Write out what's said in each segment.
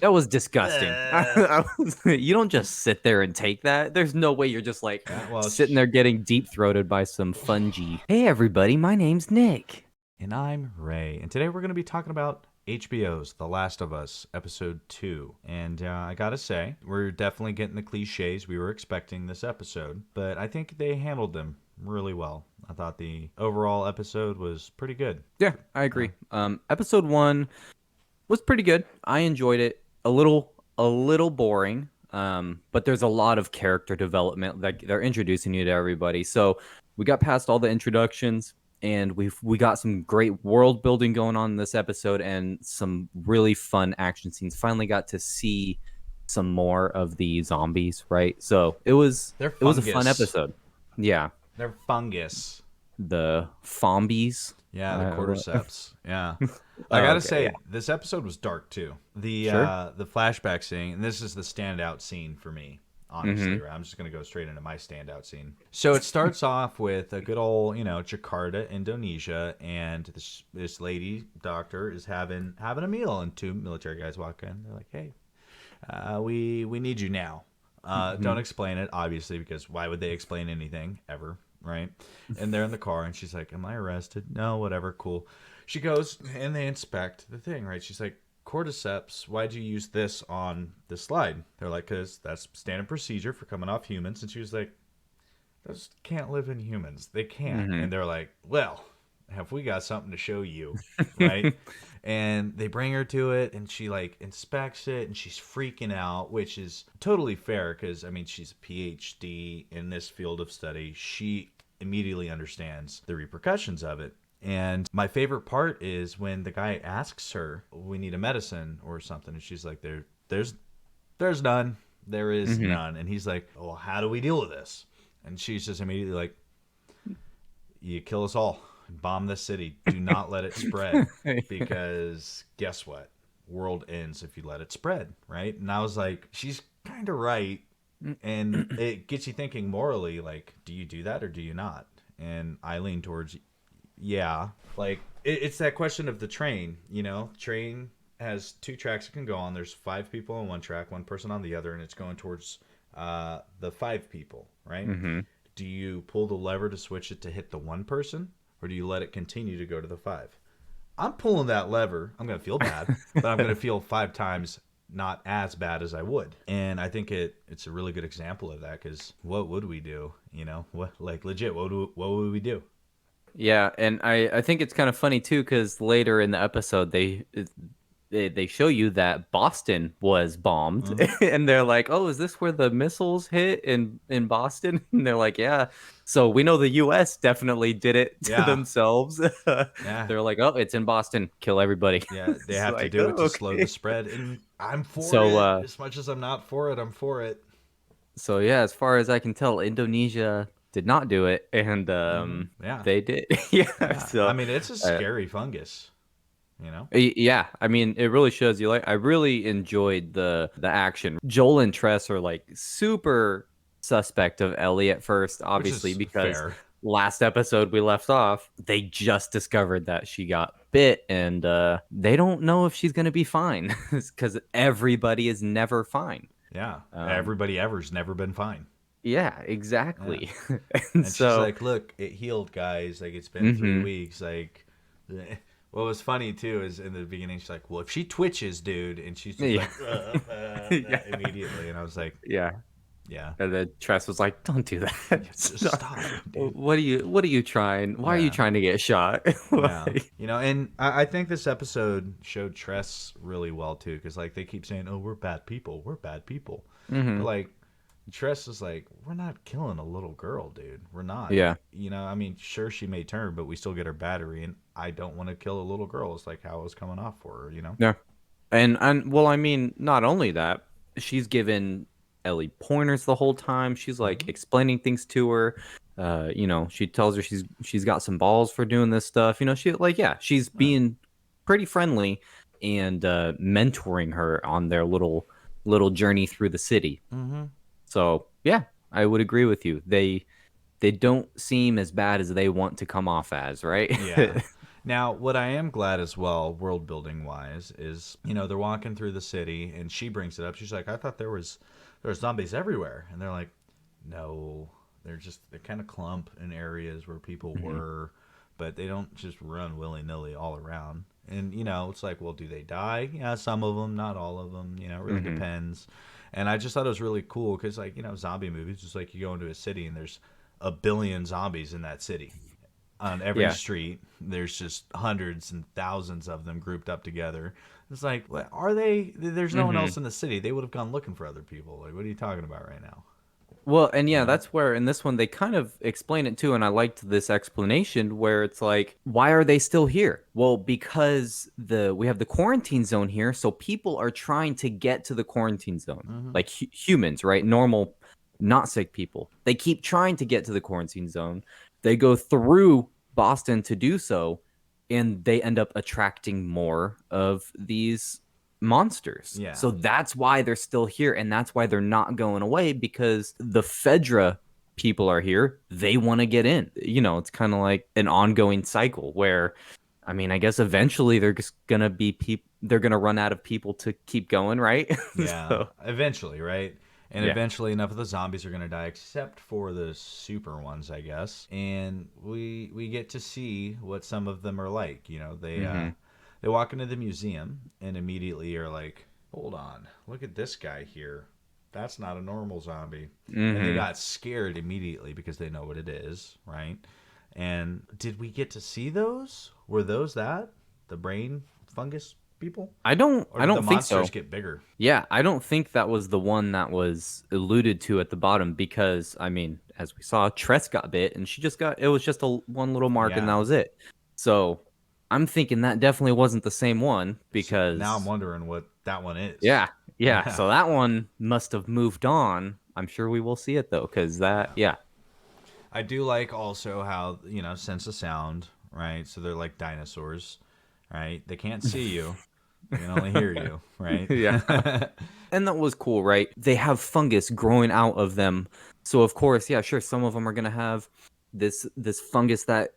That was disgusting. Uh, You don't just sit there and take that. There's no way you're just like yeah, well, sitting there getting deep throated by some fungi. Hey, everybody, my name's Nick. and I'm Ray, and today we're going to be talking about HBO's The Last of Us, Episode 2. And I gotta say, we're definitely getting the cliches we were expecting this episode, but I think they handled them really well. I thought the overall episode was pretty good. Yeah, I Uh, agree. Episode one was pretty good. I enjoyed it. A little boring. But there's a lot of character development. Like they're introducing you to everybody. So we got past all the introductions and we got some great world building going on in this episode and some really fun action scenes. Finally got to see some more of the zombies, right? So it was they're it was a fun fungus. episode. Yeah. They're fungus. The zombies. Yeah, the cordyceps. Yeah. I Oh, gotta okay, yeah. say, this episode was dark too. Sure. The flashback scene, and this is the standout scene for me, honestly. Mm-hmm. Right? I'm just gonna go straight into my standout scene. So it starts off with a good old, Jakarta, Indonesia, and this lady doctor is having a meal, and two military guys walk in. They're like, "Hey, we need you now." Mm-hmm. Don't explain it, obviously, because why would they explain anything ever, right? And they're in the car, and she's like, "Am I arrested?" No, whatever, cool. She goes and they inspect the thing, right? She's like, "Cordyceps, why'd you use this on this slide?" They're like, "Because that's standard procedure for coming off humans." And she was like, "Those can't live in humans. They can't." Mm-hmm. And they're like, "Well, have we got something to show you?" Right? And they bring her to it and she like inspects it and she's freaking out, which is totally fair because I mean she's a PhD in this field of study. She immediately understands the repercussions of it. And my favorite part is when the guy asks her, "We need a medicine or something," and she's like, there's none. There is Mm-hmm. none." And he's like, "Well, how do we deal with this?" And she's just immediately like, "You kill us all. Bomb this city. Do not let it spread because guess what? World ends if you let it spread, right?" And I was like, she's kind of right. And it gets you thinking morally, like, do you do that or do you not? And I lean towards, yeah. Like, it's that question of the train, Train has two tracks it can go on. There's five people on one track, one person on the other, and it's going towards the five people, right? Mm-hmm. Do you pull the lever to switch it to hit the one person, or do you let it continue to go to the five? I'm pulling that lever. I'm gonna feel bad, but I'm gonna feel five times not as bad as I would. And I think it's a really good example of that because what would we do? What like legit? What would we do? Yeah, and I think it's kind of funny too because later in the episode they show you that Boston was bombed, Mm-hmm. and they're like, "Oh, is this where the missiles hit in Boston?" And they're like, "Yeah." So we know the U.S. definitely did it to Yeah, themselves. yeah, They're like, "Oh, it's in Boston. Kill everybody." yeah. They It's have to like, do it oh, to slow the okay. spread, and I'm for So it. As much as I'm not for it, I'm for it. so yeah, as far as I can tell, Indonesia did not do it, and Yeah, they did. Yeah. yeah. I So. mean, it's a Uh, scary fungus. You know. Yeah, I mean, it really shows you. Like, I really enjoyed the action. Joel and Tress are like super suspect of Ellie at first, Which obviously, is because fair. last episode we left off, they just discovered that she got bit, and they don't know if she's gonna be fine because everybody is never fine. Yeah, Um, everybody ever's never been fine. yeah, Yeah, exactly. And and she's so, like, "Look, it healed, guys. Like it's been three hmm weeks. Like, what was funny too is in the beginning she's like, "Well, if she twitches, dude," and she's just yeah, like, yeah, immediately, and I was like, yeah. "Yeah, And then Tress was like, "Don't do that. just stop, dude." What are you trying? Why are you Yeah, trying to get shot?" yeah. Like, And I think this episode showed Tress really well too, because like they keep saying, "Oh, we're bad people. We're bad people," but hmm like Tress is like, "We're not killing a little girl, dude. We're not." Yeah. I mean, sure, she may turn, but we still get her battery, and I don't want to kill a little girl. It's like how it was coming off for her. Yeah. And well, I mean, not only that, she's given Ellie pointers the whole time. She's like Hmm. explaining things to her. She tells her she's got some balls for doing this stuff. She like yeah, she's Yeah. being pretty friendly and mentoring her on their little journey through the city. Hmm. So yeah, I would agree with you. They don't seem as bad as they want to come off as, right? Yeah. Now, what I am glad as well, world building wise, is they're walking through the city, and she brings it up. She's like, "I thought there was zombies everywhere," and they're like, "No, they're kind of clump in areas where people Hmm. were, but they don't just run willy nilly all around." And it's like, well, do they die? Yeah, some of them, not all of them. It really Hmm. depends. And I just thought it was really cool because, like, zombie movies, just like you go into a city and there's a billion zombies in that city on every Yeah. street. There's just hundreds and thousands of them grouped up together. It's like, what, are they? There's no one Hmm. else in the city. They would have gone looking for other people. Like, what are you talking about right now? Well, and You yeah, know? that's where in this one they kind of explain it too, and I liked this explanation where it's like, why are they still here? Well, because we have the quarantine zone here, so people are trying to get to the quarantine zone, Mm-hmm. like humans, right? Normal, not sick people. They keep trying to get to the quarantine zone. They go through Boston to do so, and they end up attracting more of these monsters. Yeah. So that's why they're still here and that's why they're not going away because the Fedra people are here. They want to get in. It's kind of like an ongoing cycle where I mean, I guess eventually they're just going to be people they're going to run out of people to keep going, right? Yeah. So, Eventually, right? And yeah. eventually, enough of the zombies are going to die, except for the super ones, I guess. And we get to see what some of them are like. Mhm. They walk into the museum and immediately are like, "Hold on, look at this guy here. That's not a normal zombie." And they Mhm. got scared immediately because they know what it is, right? And did we get to see those? Were those the brain fungus people, or I did the don't think monsters so. get bigger? Yeah, I don't think that was the one that was alluded to at the bottom because I mean, as we saw, Tress got bit and she just got it was just a one little mark and that Yeah. was it. So I'm thinking that definitely wasn't the same one See, now I'm because wondering what that one is. yeah, yeah. Yeah. So that one must have moved on. I'm sure we will see it though, because that Yeah. yeah. I do like also how, sense of sound, right? So they're like dinosaurs, right? They can't see you. They can only hear you, right? Yeah. And that was cool, right? They have fungus growing out of them. So of course, yeah, sure, some of them are gonna have this fungus that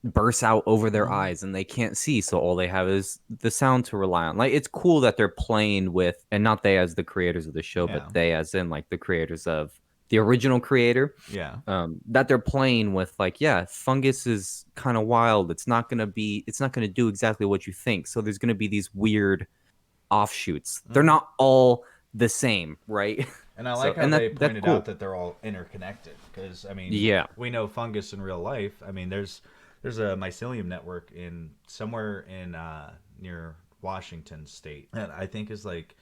bursts out over their Hmm. eyes and they can't see, so all they have is the sound to rely on. Like it's cool that they're playing with, and not they as the creators of the show, but Yeah. they as in like the creators of the original creator, Yeah. that they're playing with like, yeah, fungus is kind of wild. It's not gonna do exactly what you think. So there's gonna be these weird offshoots. They're Hmm. not all the same, right? And I So like how and they that's pointed out cool. that they're all interconnected. Because, I mean, Yeah. we know fungus in real life. I mean, there's a mycelium network in somewhere in near Washington State that I think is like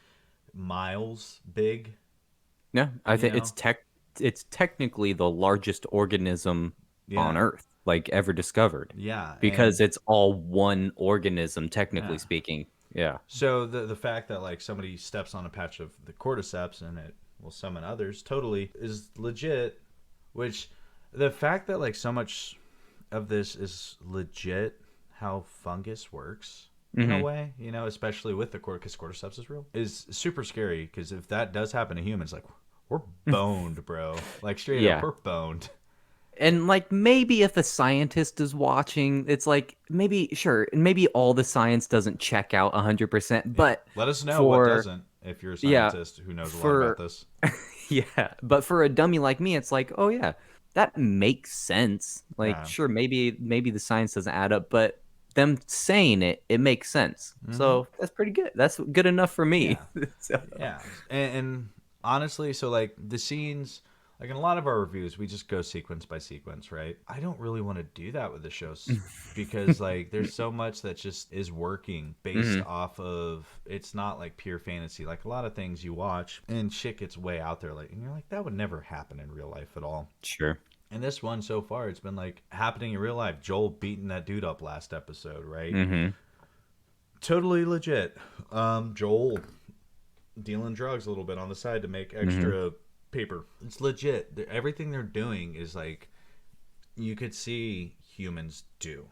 miles big, Yeah, I you think know? it's technically the largest organism on Yeah. Earth, like ever discovered, Yeah. because And it's all one organism, technically yeah. speaking. Yeah. So the fact that like somebody steps on a patch of the cordyceps and it will summon others totally is legit. Which the fact that like so much of this is legit, how fungus works in a Hmm. way, especially with the because cordyceps is real, is super scary. Because if that does happen to humans, like we're boned, bro. Like straight up, Yeah. we're boned. And like maybe if a scientist is watching, it's like maybe sure, maybe all the science doesn't check out 100%, Yeah. but Let us know what for doesn't if you're a yeah, scientist who knows a lot about for this. yeah, but for a dummy like me, it's like, oh yeah, that makes sense. Like, Yeah. sure, maybe the science doesn't add up, but them saying it makes sense. Mm-hmm. So that's pretty good. That's good enough for me. Yeah. So, Yeah, and honestly, so like the scenes, like in a lot of our reviews, we just go sequence by sequence, right? I don't really want to do that with the shows because like there's so much that just is working based hmm. off of it's not like pure fantasy. Like a lot of things you watch and shit gets way out there, like and you're like that would never happen in real life at all. Sure. And this one so far, it's been like happening in real life. Joel beating that dude up last episode, right? Hmm. Totally legit. Joel dealing drugs a little bit on the side to make Hmm. extra paper. It's legit. Everything they're doing is like you could see humans do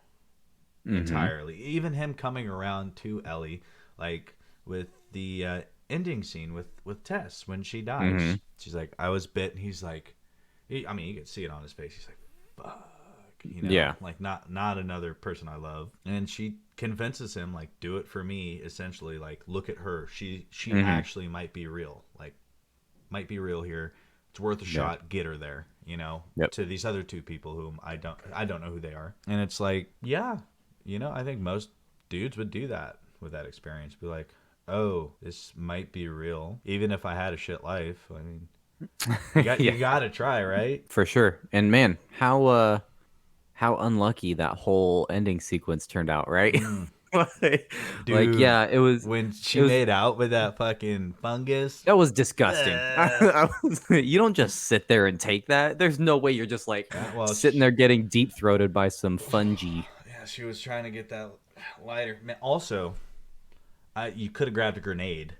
Hmm. entirely. Even him coming around to Ellie, like with the ending scene with Tess when she dies. Hmm. She's like, "I was bit," and he's like, I mean, you can see it on his face. He's like, "Fuck," you know, Yeah. like not another person I love. And she convinces him like, do it for me, essentially. Like, look at her. She Hmm. actually might be real. Like, might be real here. It's worth a Yeah. shot. Get her there. You know, Yep. to these other two people whom I don't know who they are. And it's like, yeah, you know, I think most dudes would do that with that experience. Be like, oh, this might be real. Even if I had a shit life, I mean, Yeah, you got to try, right? for sure. And man, how unlucky that whole ending sequence turned out, right? Mm, Like, dude, yeah, it was when it she was made out with that fucking fungus. that was disgusting. uh, You don't just sit there and take that. There's no way you're just like yeah, well, sitting there getting deep throated by some fungi. yeah, she was trying to get that lighter. Man, also, you could have grabbed a grenade.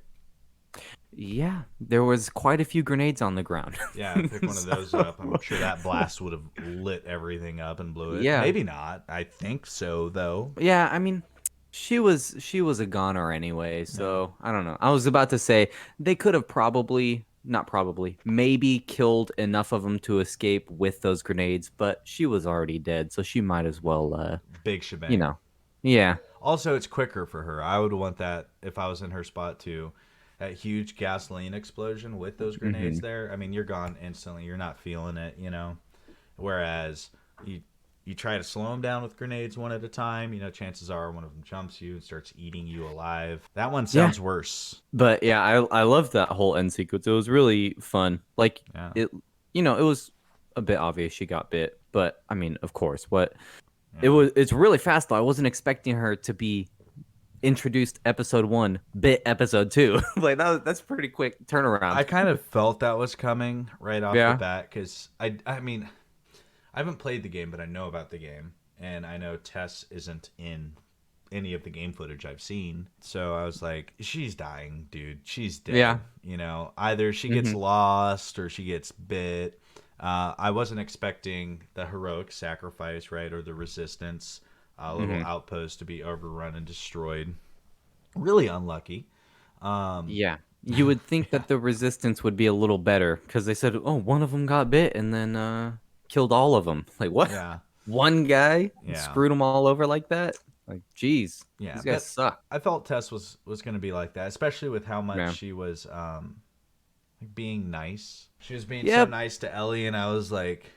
Yeah, there was quite a few grenades on the ground. Yeah, pick one of those up. I'm So, sure that blast would have lit everything up and blew it. yeah. Maybe not. I think so, though. Yeah, I mean, she was a goner anyway, Yeah. so I don't know. I was about to say they could have not probably, maybe killed enough of them to escape with those grenades, but she was already dead, so she might as well, Big you shebang. know, yeah. Also, it's quicker for her. I would want that if I was in her spot too. That huge gasoline explosion with those Hmm. grenades there. I mean, you're gone instantly. You're not feeling it, you know. Whereas you try to slow them down with grenades one at a time. You know, chances are one of them jumps you and starts eating you alive. That one Yeah, sounds worse. but yeah, I love that whole end sequence. It was really fun. Like Yeah. it, it was a bit obvious she got bit, but I mean, of course, what Yeah. it's really fast though. I wasn't expecting her to be introduced episode 1, bit episode 2. Like that's pretty quick I turnaround. kind of felt that was coming right off the Yeah. bat because I mean I haven't played the game, but I know about the game, and I know Tess isn't in any of the game footage I've seen. So I was like, she's dying, dude. She's dead. Yeah. You know, either she gets Hmm. lost or she gets bit. I wasn't expecting the heroic sacrifice, right, or the resistance little Hmm. outpost to be overrun and destroyed. Really unlucky. Yeah. You would think that the resistance would be a little better because they said, "Oh, one of them got bit and then killed all of them." Like what? Yeah, One guy yeah, screwed them all over like that? Like, geez, yeah. these guys But suck. I felt Tess was going to be like that, especially with how much Yeah. she was like being nice. She was being so Yep. nice to Ellie, and I was like,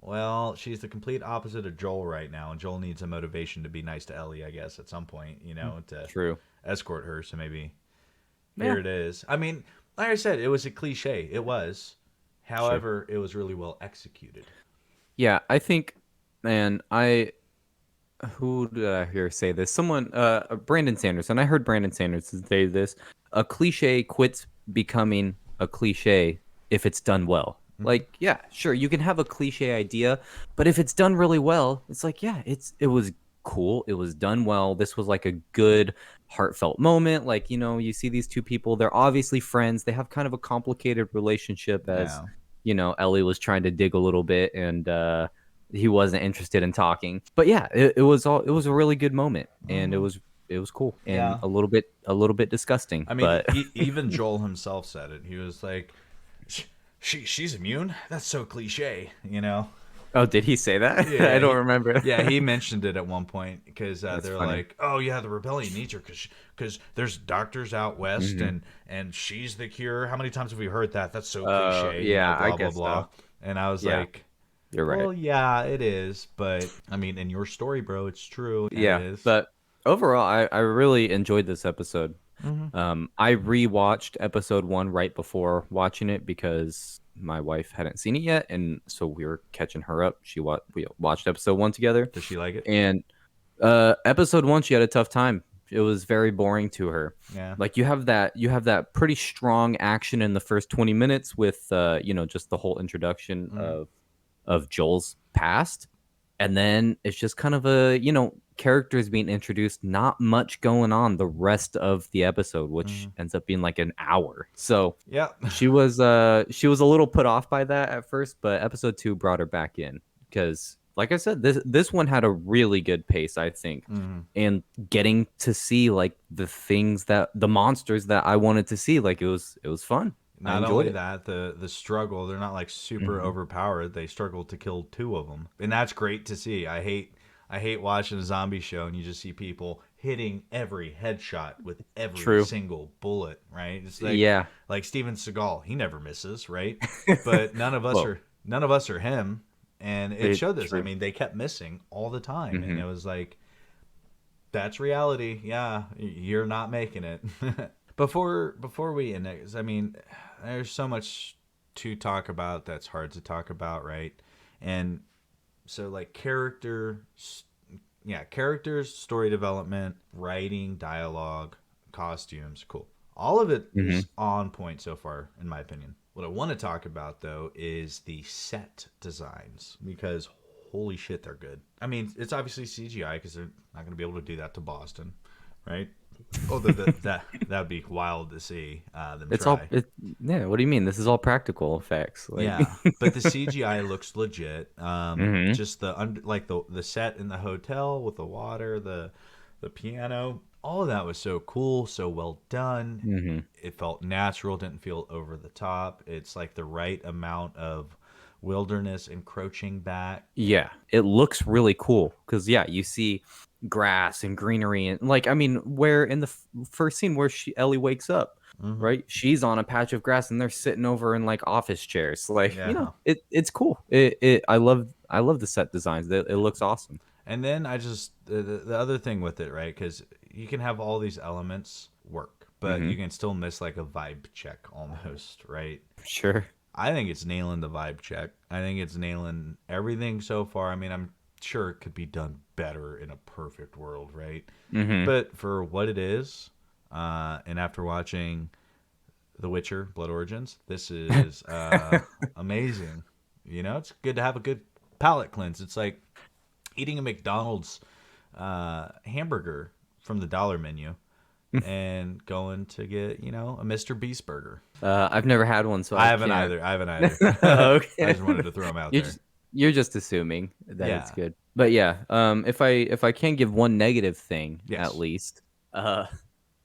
well, she's the complete opposite of Joel right now, and Joel needs a motivation to be nice to Ellie, I guess, at some point, you know, to True. escort her. So maybe Yeah. here it is. I mean, like I said, it was a cliche. It was. Sure. However, it was really well executed. Yeah, I think, man, who did I hear say this? Someone, Brandon Sanderson. I heard Brandon Sanderson say this. A cliche quits becoming a cliche if it's done well. Hmm. Like, yeah, sure, you can have a cliche idea, but if it's done really well, it's like, yeah, it was cool. It was done well. This was like a good, heartfelt moment. Like, you see these two people. They're obviously friends. They have kind of a complicated relationship, as Yeah. Ellie was trying to dig a little bit, and he wasn't interested in talking. But yeah, it was a really good moment, and Hmm. it was cool and Yeah. a little bit disgusting. I mean, But even Joel himself said it. He was like, she's immune? That's so cliche, you know? oh, did he say that? I Yeah, don't remember. yeah, he mentioned it at one point because That's they're funny. like, "Oh yeah, the rebellion needs her because there's doctors out west Hmm. and she's the cure." How many times have we heard that? That's so cliche, you know, Yeah, I blah blah guess blah. so. And I was Yeah, like, you're right. "Well, yeah, it is, but I mean, in your story, bro, it's true. Yeah, it Yeah, is." but overall, I really enjoyed this episode. Mm-hmm. I rewatched episode 1 right before watching it because my wife hadn't seen it yet, and so we were catching her up. We watched episode 1 together, Does she like it? and episode 1 she had a tough time. It was very boring to her. Yeah. Like you have that pretty strong action in the first 20 minutes with just the whole introduction Mm-hmm. of Joel's past, and then it's just kind of a characters being introduced, not much going on the rest of the episode, which Mm-hmm. ends up being like an hour. So Yeah. she was a little put off by that at first, but episode 2 brought her back in because, like I said, this one had a really good pace, I think, Mm-hmm. and getting to see like the monsters that I wanted to see, like it was fun. I Not enjoyed only it. that, the struggle, they're not like super Hmm. overpowered. They struggle to kill two of them. And that's great to see. I hate watching a zombie show and you just see people hitting every headshot with every True. single bullet, right? It's Yeah. like Steven Seagal, he never misses, right? But Well, none of us are him, and it showed this. I true. mean, they kept missing all the time, and Hmm. it was like that's reality. Yeah, you're not making it. Before we end it, 'cause, I mean, there's so much to talk about that's hard to talk about, right? And so like characters, story development, writing, dialogue, costumes, cool. All of it Hmm. is on point so far, in my opinion. What I want to talk about though is the set designs because holy shit, they're good. I mean, it's obviously CGI because they're not going to be able to do that to Boston, right? Although that would be wild to see them It's all try. yeah, what do you mean? This is all practical effects. Like Yeah, but the CGI looks legit. hmm. Just like the set in the hotel with the water, the piano, all of that was so cool, so well done. Hmm. It felt natural, didn't feel over the top. It's like the right amount of wilderness encroaching back. Yeah, it looks really cool because yeah, you see grass and greenery and like I mean, where in the first scene where Ellie wakes up, Hmm. right? She's on a patch of grass and they're sitting over in like office chairs. Like Yeah, it's cool. I love the set designs. It looks awesome. and then I just the other thing with it, right? Because you can have all these elements work, but Hmm. you can still miss like a vibe check almost, right? Sure. I think it's nailing the vibe check. I think it's nailing everything so far. I mean, I'm sure it could be done better in a perfect world, right? Hmm. But for what it is, and after watching The Witcher: Blood Origins, this is amazing. You know, it's good to have a good palate cleanse. It's like eating a McDonald's hamburger from the dollar menu and going to get, you know, a Mr. Beast burger. I've never had one, so I I haven't can't. either. I haven't either. I Okay. just wanted to throw them out You're there. just you're just assuming that it's Yeah. good. But yeah, if I can give one negative thing Yes. uh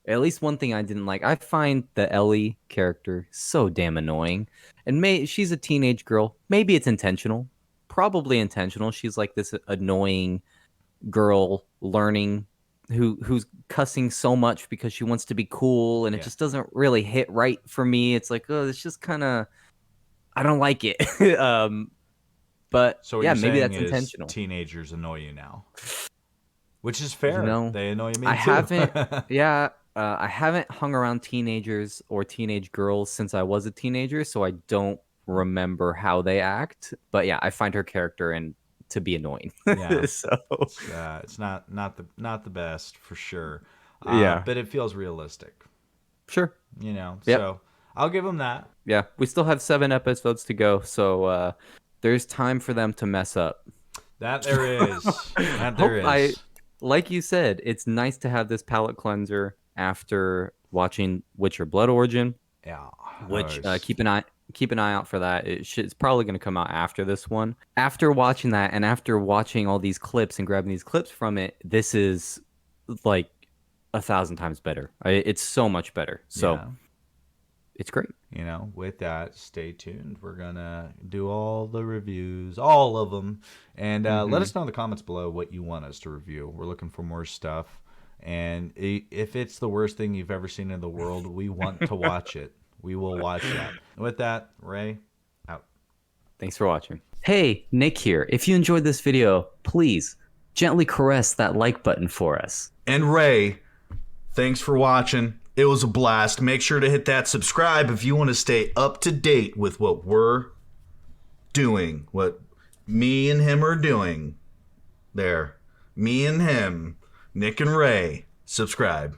at least one thing I didn't like, I find the Ellie character so damn annoying. And she's a teenage girl. Maybe it's intentional. Probably intentional. She's like this annoying girl learning who's cussing so much because she wants to be cool and it Yeah. just doesn't really hit right for me. It's like, oh, it's just kind of I don't like it. But So what yeah, you're maybe saying that's is intentional. teenagers annoy you now, which is You fair. know, They annoy I me too. haven't, yeah, I haven't hung around teenagers or teenage girls since I was a teenager, so I don't remember how they act. But yeah, I find her character and to be annoying. Yeah. So It's not the best for sure, yeah, but it feels realistic, sure, you know. yep, So I'll give them that. yeah. We still have 7 episodes to go, so there's time for them to mess up. That there is. That there Hope I, is. like you said, it's nice to have this palate cleanser after watching Witcher Blood Origin, Yeah. which Nice. keep an eye out for that. It's probably going to come out after this one. After watching that and after watching all these clips and grabbing these clips from it, this is like 1,000 times better. It's so much better. So Yeah. it's great. You know, with that, stay tuned. We're gonna do all the reviews, all of them, and let Hmm. us know in the comments below what you want us to review. We're looking for more stuff, and if it's the worst thing you've ever seen in the world, we want to watch it. We will watch that. With that, Ray, out. Thanks for watching. Hey, Nick here. If you enjoyed this video, please gently caress that like button for us. And Ray, thanks for watching. It was a blast. Make sure to hit that subscribe if you want to stay up to date with what we're doing, what me and him are doing. There. Me and him, Nick and Ray. Subscribe.